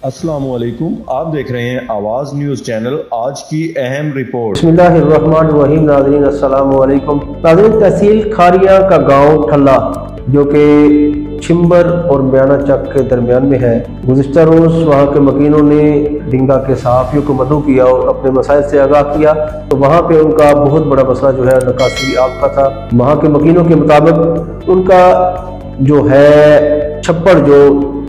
अस्सलामुअलैकुम, आप देख रहे हैं आवाज़ न्यूज़ चैनल। आज की अहम रिपोर्ट। बिस्मिल्लाहिर्रहमानिर्रहीम। नाज़रीन अस्सलामुअलैकुम। नाज़रीन, तहसील खारिया का गांव ठल्ला जो कि छिंबर और बयाना चक के दरमियान में है, गुज़िश्ता रोज़ वहाँ के मकीनों ने डिंगा के सहाफ़ियों को मदऊ किया और अपने मसाइल से आगाह किया। तो वहाँ पे उनका बहुत बड़ा मसला जो है निकासी आब का था। वहाँ के मकीनों के मुताबिक उनका जो है छप्पर जो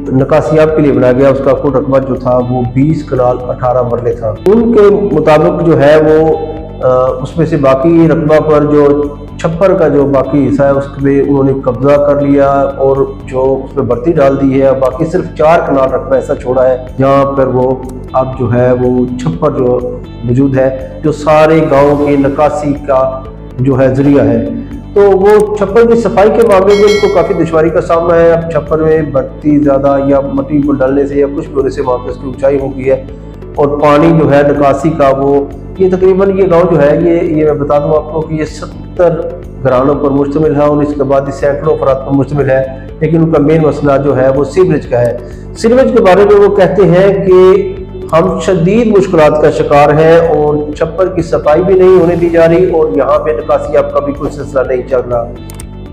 निकासियाब के लिए बनाया गया, उसका कुल रकबा जो था वो 20 कनाल 18 मरले था। उनके मुताबिक जो है वो उसमें से बाकी रकबा पर जो छप्पर का जो बाकी हिस्सा है उसमें उन्होंने कब्जा कर लिया और जो उसमें भर्ती डाल दी है। बाकी सिर्फ 4 कनाल रकबा ऐसा छोड़ा है जहाँ पर वो अब जो है वो छप्पर जो मौजूद है, जो सारे गाँव की निकासी का जो है जरिया है। तो वो छप्पर की सफाई के मामले में उनको काफ़ी दुश्वारी का सामना है। अब छप्पर में भर्ती ज़्यादा या मट्टी को डालने से या कुछ भी होने से वहाँ पर उसकी ऊंचाई हो गई है और पानी जो है निकासी का वो ये तकरीबन ये गांव जो है ये मैं बता दूं आपको कि ये 70 घरानों पर मुश्तमिल है और इसके बाद सैकड़ों अफराद पर मुश्तमिल है। लेकिन उनका मेन मसला जो है वो सीवरेज का है। सीवरेज के बारे में वो कहते हैं कि हम शदीद मुश्किलात का शिकार हैं और छप्पर की सफाई भी नहीं होने दी जा रही और यहाँ पे निकासियाब का भी कोई सिलसिला नहीं चल रहा।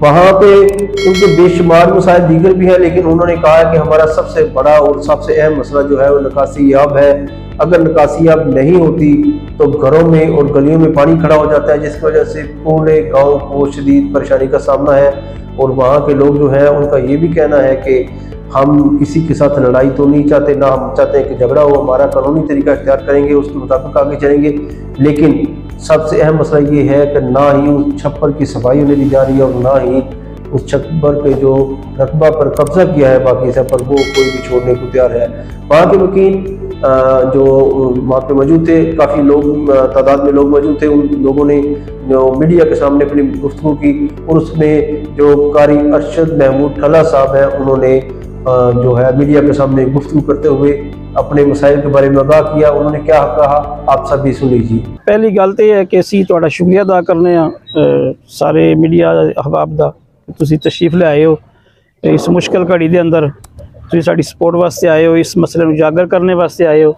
वहाँ पे उनके बेशुमार मसाइल दीगर भी है, लेकिन उन्होंने कहा कि हमारा सबसे बड़ा और सबसे अहम मसला जो है वो निकासियाब है। अगर निकासियाब नहीं होती तो घरों में और गलियों में पानी खड़ा हो जाता है, जिसकी वजह से पूरे गांव को शदीद परेशानी का सामना है। और वहाँ के लोग जो हैं उनका ये भी कहना है कि हम किसी के साथ लड़ाई तो नहीं चाहते, ना हम चाहते हैं कि झगड़ा हो, हमारा कानूनी तरीका इख्तियार करेंगे, उसके मुताबिक आगे चलेंगे। लेकिन सबसे अहम मसला ये है कि ना ही उस छप्पर की सफाई होने दी जा रही है और ना ही उस छप्पर पे जो रकबा पर कब्जा किया है बाकी सब पर वो कोई भी छोड़ने को तैयार है। वहाँ के वकील जो वहाँ पे मौजूद थे, काफ़ी लोग तादाद में लोग मौजूद थे, उन लोगों ने जो मीडिया के सामने अपनी गुफ्तगू की और उसमें जो कारी अरशद महमूद ठल्ला साहब हैं उन्होंने जो है मीडिया के सामने गुफ्तगू करते हुए अपने मसाइल के बारे में आगाह किया। उन्होंने क्या कहा आप सब भी सुन लीजिए। पहली गल तो है कि असी तुहाडा शुक्रिया अदा करने सारे मीडिया अहबाब का, तुसीं तशरीफ ले आए हो इस मुश्किल घड़ी के अंदर, तुसीं साडी सपोर्ट वास्ते आए हो, इस मसले को उजागर करने वास्ते आए हो।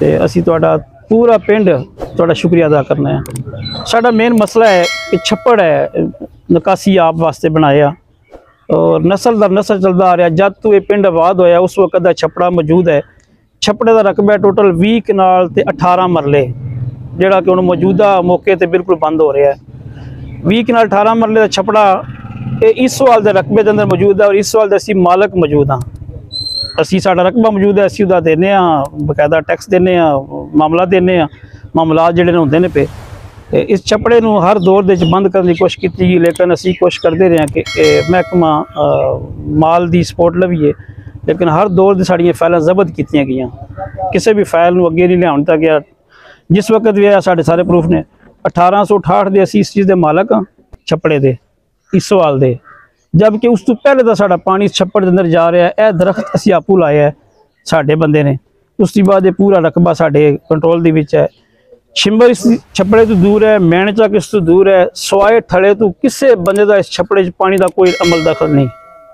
तो असी तुहाडा पूरा पिंड तुहाडा शुक्रिया अदा करना है। साडा मेन मसला है कि छप्पड़ है निकासी आप वास्ते बनाया और नस्ल दर नस्ल चलता आ रहा। जब तो ये पिंड आबाद होया उस वक्त का छप्पड़ा मौजूद है। छप्पड़े का रकबा टोटल 20 कनाल ते 18 मरले, जोड़ा कि हुण मौजूदा मौके पर बिल्कुल बंद हो रहा है। 20 कनाल 18 मरले का छप्पड़ा इस साल के रकबे के अंदर मौजूद है और इस साल के असी मालक मौजूद हाँ। असी साडा रकबा मौजूद है, असी उदा देने बकायदा टैक्स देने, मामला देने, मामलात जिहड़े होंदे ने पे। इस छप्पड़े नूं हर दौर दे बंद करने की कोशिश की गई, लेकिन असी कोशिश करते रहे कि महकमा माल की सपोर्ट लवीए, लेकिन हर दौर की साड़ियाँ फाइलां जब्त कीतियां गईयां। किसी भी फाइल नूं अगे नहीं लियाउण तक गया। जिस वक्त भी आया साढ़े सारे प्रूफ ने 1868 के असी इस चीज़ के मालक हाँ छप्पड़े के इस सवाल दे, जबकि उस तो पहले तो साडा पानी छप्पड़ के अंदर जा रहा है। यह दरख्त असी आपू लाया है साडे बंदे ने, उसके बाद ये पूरा रकबा साडे कंट्रोल दे विच है। छिंबर इस छप्पड़े तो दूर है, मैण चक इस तो दूर है, सवाए ठले तो किसी बंदे का इस छप्पड़े पानी का कोई अमल दखल नहीं,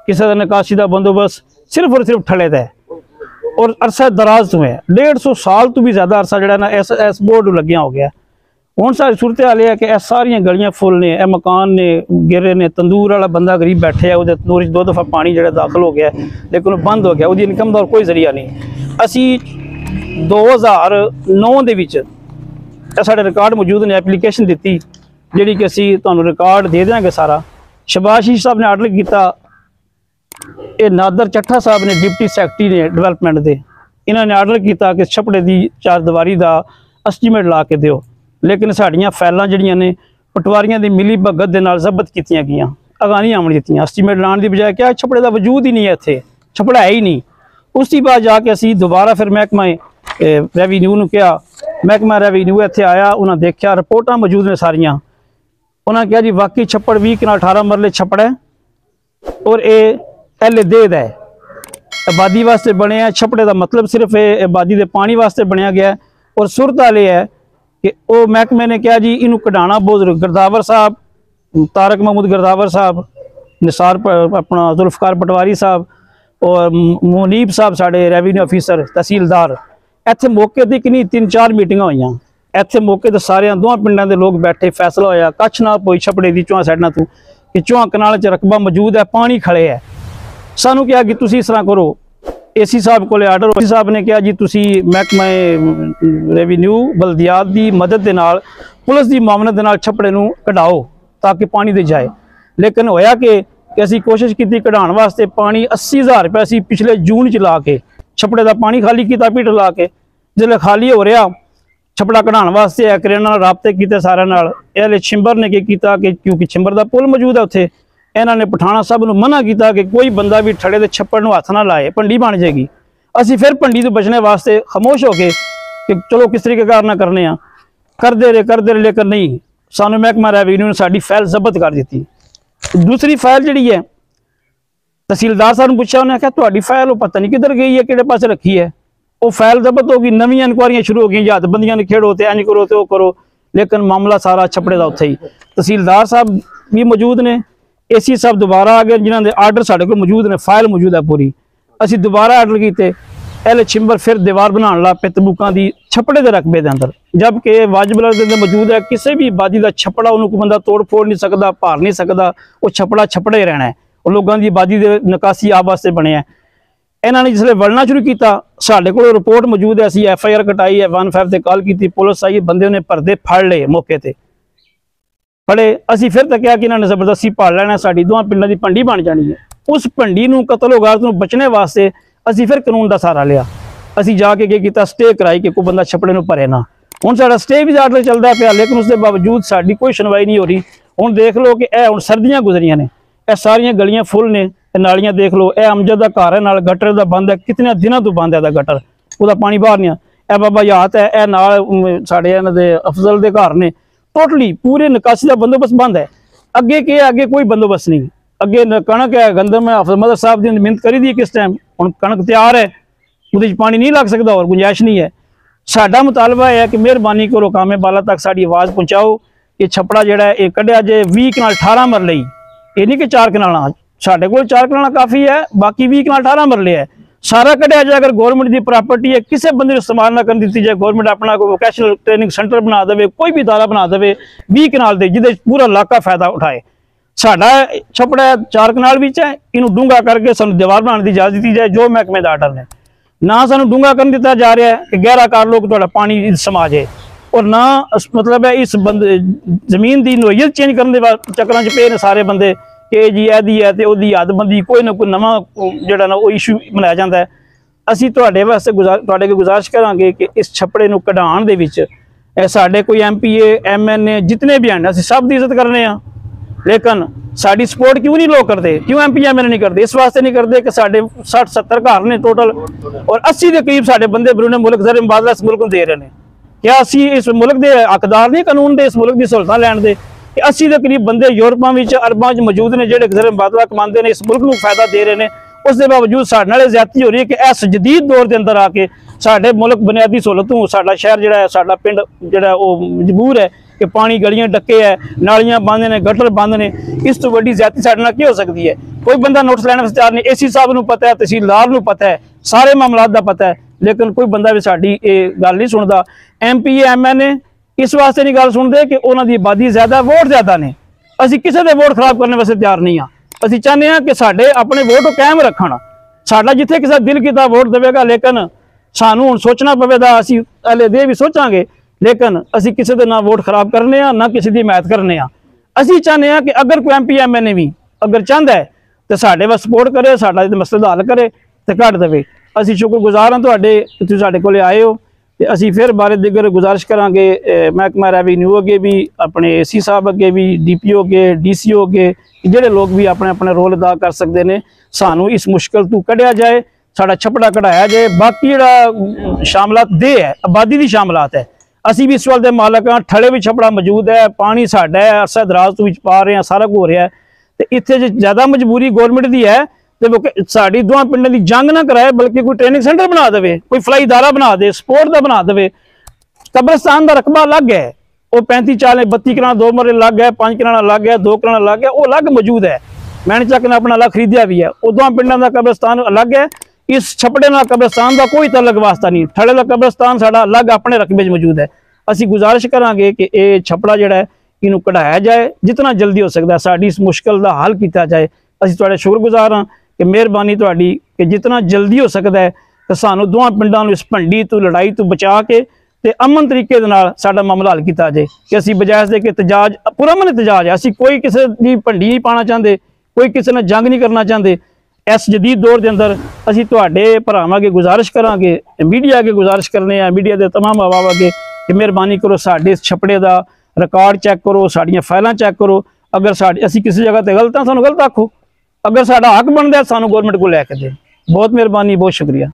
किसी का निकासी का बंदोबस्त सिर्फ और सिर्फ ठले का है। और अरसा दराज तो है 150 साल तो भी ज़्यादा अरसा जड़ा ना इस बोर्ड लग्या हो गया। हुण सारी सूरत हाल है कि यह सारियां गलियां फुल ने, यह मकान ने गिरे ने, तंदूर वाला बंदा गरीब बैठे है, वो तंदूर 2 दफ़ा पानी जो दाखिल हो गया लेकिन वो बंद हो गया, वो इनकम का कोई जरिया नहीं। असी 2009 के विच साढ़े रिकॉर्ड मौजूद ने, एप्लीकेशन दी जी कि असी तुहानूं रिकॉर्ड दे देंगे सारा। शबाशी साहब ने आर्डर किया, ये नादर चट्ठा साहब ने डिप्टी सैकटरी ने डिवेलपमेंट के, इन्होंने आर्डर किया कि छप्पड़े की 4 दीवारी का एस्टीमेट ला के दिओ, लेकिन साड़ियाँ फाइलां जिहड़ियां ने पटवारियां की मिली भगत के नाल जब्त कीतियां गईयां, अगां नहीं आवन दित्तियां। एस्टीमेट लाने की बजाय क्या छप्पड़े का वजूद ही नहीं है, इत्थे छप्पड़ा है ही नहीं। उसके बाद जाके असी दोबारा फिर महकमा रेवन्यू नूं कहा, महकमा रेवन्यू इत्थे आया, उन्हें देखा रिपोर्टां मौजूद ने सारियां, उन्होंने कहा जी वाकई छप्पड़ 20 कनाल 18 मरले छप्पड़ है और ये पहले देद है, आबादी वास्ते बने हैं। छप्पड़े का मतलब सिर्फ आबादी के पानी वास्ते बनया गया है। और सूरत हाल है कि वो महकमे ने कहा जी इनू कढ़ाना बहुत, गिरदावर साहब, तारक महमूद गिरदावर साहब, निसार अपना जुल्फकार पटवारी साहब, और मुनीब साहब साढ़े रेवन्यू ऑफिसर तहसीलदार ਇੱਥੇ ਮੌਕੇ ਤੇ ਕਿੰਨੀ 3-4 ਮੀਟਿੰਗਾਂ ਹੋਈਆਂ। ਇੱਥੇ ਮੌਕੇ ਤੇ ਸਾਰਿਆਂ ਦੋਹਾਂ ਪਿੰਡਾਂ ਦੇ ਲੋਕ ਬੈਠੇ, ਫੈਸਲਾ ਹੋਇਆ ਕੱਛ ਨਾ ਪਈ ਛਪੜੇ ਦੀ ਚੌਹਾਂ ਸਾਈਡਾਂ ਤੋਂ ਕਿ ਚੌਹਾਂ ਕਨਾਲ 'ਚ ਰਕਬਾ ਮੌਜੂਦ ਹੈ, ਪਾਣੀ ਖੜੇ ਹੈ। ਸਾਨੂੰ ਕਿਹਾ ਕਿ ਤੁਸੀਂ ਇਸ ਤਰ੍ਹਾਂ ਕਰੋ, ਏਸੀ ਸਾਹਿਬ ਕੋਲੇ ਆਰਡਰ, ਏਸੀ ਸਾਹਿਬ ਨੇ ਕਿਹਾ ਜੀ ਤੁਸੀਂ ਮਹਿਕਮੇ ਰੈਵਨਿਊ ਬਲदियात ਦੀ ਮਦਦ ਦੇ ਨਾਲ, ਪੁਲਿਸ ਦੀ ਮਾਮਨਤ ਦੇ ਨਾਲ ਛਪੜੇ ਨੂੰ ਕਢਾਓ ਤਾਂ ਕਿ ਪਾਣੀ ਦੇ ਜਾਏ। ਲੇਕਿਨ ਹੋਇਆ ਕਿ ਅਸੀਂ ਕੋਸ਼ਿਸ਼ ਕੀਤੀ ਕਢਾਉਣ ਵਾਸਤੇ, ਪਾਣੀ 80,000 ਰੁਪਏ ਅਸੀਂ ਪਿਛਲੇ ਜੂਨ 'ਚ ਲਾ ਕੇ ਛਪੜੇ ਦਾ ਪਾਣੀ ਖਾਲੀ ਕੀਤਾ, ਪੀਟ ਲਾ ਕੇ जिसले खाली हो रहा छपड़ा कढ़ाने वास्ते एकरेना नाल राबते किए सारे नाल। ये छिंबर ने की किया कि क्योंकि छिंबर का पुल मौजूद है उत्थे, इन्होंने पठाना सब नूं मना किया कि कोई बंदा भी ठड़े के छप्पड़ नूं हथ ना लाए, भंडी बन जाएगी। असी फिर भंडी तो बचने वास्ते खामोश हो गए कि चलो किस तरीके कार ना करने करते रहे, लेकिन नहीं, सानू महकमा रेवन्यू ने साडी फाइल जब्त कर दी। दूसरी फाइल जी है, तहसीलदार साहब पूछा, उन्हें आख्या तुहाडी फाइल पता नहीं किधर गई है, किहड़े पासे रखी है। वो फाइल जब्त होगी, नवी इंक्वायरियां शुरू हो गई, हथबंदियां ने खेड़ो तो इंज करो तो वो करो, लेकिन मामला सारा छपड़े का उत्थे ही। तहसीलदार साहब भी मौजूद ने, एसी साहब दोबारा आ गए जिन्होंने आर्डर साढ़े को मौजूद ने, फाइल मौजूद है पूरी। असी दोबारा आर्डर किए, एल छिंबर फिर दीवार बनाने ला पे तबूकों की छपड़े के रकबे के अंदर, जबकि वाजिब के अंदर मौजूद है। किसी भी आबादी का छपड़ा उन्होंने कोई बंदा तोड़ फोड़ नहीं सकता, भार नहीं सकता, वो छपड़ा छपड़े रहना है। और लोगों की आबादी के निकासी आप वास्ते बने हैं। इन्होंने जिसले वड़ना शुरू किया, साढ़े को रिपोर्ट मौजूद है, असी FIR कटाई है, 15 से कॉल की, पुलिस आई, बंदे ने परदे फड़ ले मौके पर फड़े। असी फिर तक कि इन्होंने जबरदस्ती भाड़ लेना, साड़ी दोवां पिंडां दी भंडी बन जानी है। उस भंडी नूं कतल वगारत नूं बचने वास्ते असी फिर कानून का सहारा लिया। असी जाके किया, स्टे कराई कि कोई बंदा छपड़े नूं भरे ना। हुण साडा स्टे भी आर्डर चलता पाया, लेकिन उसके बावजूद साडी कोई सुनवाई नहीं हो रही। हुण देख लो कि यह हुण सर्दियां गुजरियां ने, यह सारियां गलियां फुल ने, नालियां देख लो, यह अमजद का घर है, नाल गटर का बंद है, कितने दिनों तो बंद है गटर, उसका पानी बाहर नहीं। यह बाबा यात है, यह नाल साडे इन्हां दे अफजल के घर ने, टोटली पूरे निकासी का बंदोबस्त बंद है। अगे के अगे कोई बंदोबस्त नहीं, अगे कणक है, गंदम है, अफजल साहब की मिहनत करी दी किस टाइम, हुण कणक तैयार है, उहदे पानी नहीं लग सकता और गुंजाइश नहीं है। साडा मुतालबा है कि मेहरबानी करो कामे बाला तक साडी आवाज़ पहुँचाओ कि छपड़ा जिहड़ा है कढ़िया जे 20 कनाल 18 मरले, ये नहीं कि 4 कनाल, साढ़े को 4 कनाल काफ़ी है, बाकी 20 कनाल 18 मरले है, सारा कढ़िया जाए। अगर गौरमेंट की प्रॉपर्टी है, किसी बंदे को इस्तेमाल ना करनी दी जाए, गौरमेंट अपना कोई वोकेशनल ट्रेनिंग सेंटर बना दे, कोई भी इदारा बना दे 20 कनाल दे, जिदे पूरा इलाका फायदा उठाए। साडा छपड़ा 4 कनाल विच है, इनू डूंगा करके सानू दीवार बनाने की इजाजत दी जाए, जो महकमे का आर्डर ने। ना सानू डूंगा कर दिता जा रहा है कि गहरा कर लो कि पानी समा जाए, और ना मतलब है इस बंदे जमीन की नोयत चेंज करने के चक्कर च पे ने सारे बंदे कि जी एदी है तो ओदी हदबंदी कोई ना कोई नवा जिहड़ा ना वो इशू बनाया जाता है। असी तुहाडे वास्ते गुजारिश करांगे कि इस छपड़े नूं कढाण दे विच साडे कोई MPA MNA जितने भी हैं असी सब की इज्जत करने, लेकिन साड़ी सपोर्ट क्यों नहीं लोग करते, क्यों MPA MNA नहीं करते? इस वास्ते नहीं करते कि साढ़े 60-70 घर ने टोटल, और 80 के करीब साढ़े बंदे बरूने मुल्क ज़र मुबादला इस मुल्क को दे रहे हैं। क्या असी इस मुल्क के हकदार नहीं कानून दे, इस मुल्क की सहूलतां लैण दे? 80 के करीब बंदे यूरोपां विच अरबां च मौजूद ने, जिहड़े ज़र मुबादला कमाते हैं, इस मुल्क को फायदा दे रहे हैं। उसके बावजूद साडे नाल ज्यादती हो रही है कि इस जदीद दौर के अंदर आके साडे मुल्क बुनियादी सहूलतों, साडा शहर जिहड़ा है, साडा पिंड जिहड़ा वो मजबूर है कि पानी गलियां डके है, नालियां बंद ने, गटर बंद ने। इस तो वड्डी ज्यादती साडे नाल की हो सकती है? कोई बंदा नोटिस लैण वास्ते तैयार नहीं। AC साहब नूं पता है, तहसीलदार नूं पता है, सारे मामलात दा पता है, लेकिन कोई बंदा भी साडी ये गल नहीं सुनदा। MPA MNA इस वास्ते नहीं गल सुनते कि उन्हां दी आबादी ज्यादा, वोट ज्यादा ने। असीं किसी दे वोट खराब करने वास्ते तैयार नहीं हाँ। असीं चाहते हैं कि साडे अपने वोट कायम रखण, साडा जिथे किसी दिल कीता वोट देवेगा, लेकिन सानू हुण सोचना पवेगा। असीं हले दे भी सोचांगे, लेकिन असीं किसी दे ना वोट खराब करने आ, ना किसी की हिमायत करने आ। असीं चाहते हैं कि अगर कोई MPA MNA भी अगर चाहता है तो साडे वाल सपोर्ट करे, साडा मसले दा हल करे तो कढ देवे। असीं शुक्रगुजार हाँ तुहाडे, तुसीं साडे कोले आए हो। ते असीं फिर बारे दिगर गुजारिश करांगे महकमा रेवन्यू अगे भी, अपने AC साहब अगे भी, DPO अगे, DCO अगे, जिहड़े लोग भी अपने अपने रोल अदा कर सकते हैं, सानू इस मुश्किल तो कढ़िया जाए, साडा छपड़ा कढ़ाया जाए। बाकी जिहड़ा शामलात दे है, आबादी की शामलात है, असी भी इस वाल दे मालक हाँ। ठड़े भी छपड़ा मौजूद है, पानी साडा है, अरसा दराज तो पा रहे हैं, सारा कुछ हो रहा है। तो इत्थे ज्यादा मजबूरी गौरमेंट की है तो साड़ी दोवां पिंडां दी जंग ना कराए, बल्कि कोई ट्रेनिंग सेंटर बना दे, कोई फलाई इदारा बना दे, स्पोर्ट का बना दे। कब्रिस्तान का रकबा अलग है, वो 35-40-32 कनाल 2 मरले अलग है, 5 कनाल अलग है, 2 कनाल अलग है, वो अलग मौजूद है। मैन चक ने अपना अलग खरीदिया भी है। उदों पिंडों का कब्रिस्तान अलग है, इस छपड़े नाल कब्रिस्तान का कोई तलक वास्ता नहीं। थड़े का कब्रिस्तान साडा अलग अपने रकबे च मौजूद है। असी गुजारिश करांगे कि ये छपड़ा जिहड़ा है इनू कढ़ाया जाए, जितना जल्दी हो सकता है साडी इस मुश्किल का हल किया जाए। असी तुहाडे शुक्रगुजार हाँ कि मेहरबानी तुहाडी कि जितना जल्दी हो सकता है तो सानू दोवां पिंडां नूं इस भंडी तो लड़ाई तो बचा के ते अमन तरीके दे नाल साडा मामला हल किया जाए कि असी बजाय दे कि तजाज पुरअमन तजाज है, असी कोई किसी की भंडी नहीं पाना चाहते, कोई किसी ने जंग नहीं करना चाहते। इस जदीद दौर के अंदर असी तुहाडे भरावां अगे गुजारिश करांगे, मीडिया अगे गुजारिश करने आ, मीडिया के तमाम अहबाब अगे कि मेहरबानी करो साडे इस छपड़े का रिकॉर्ड चैक करो, साड़ियाँ फाइलां चैक करो। अगर साडी असी किसी जगह पर गलत हाँ सानू गलत आखो, अगर साडा हक बनता है सानू गौरमेंट को लैके दे। बहुत मेहरबानी, बहुत शुक्रिया।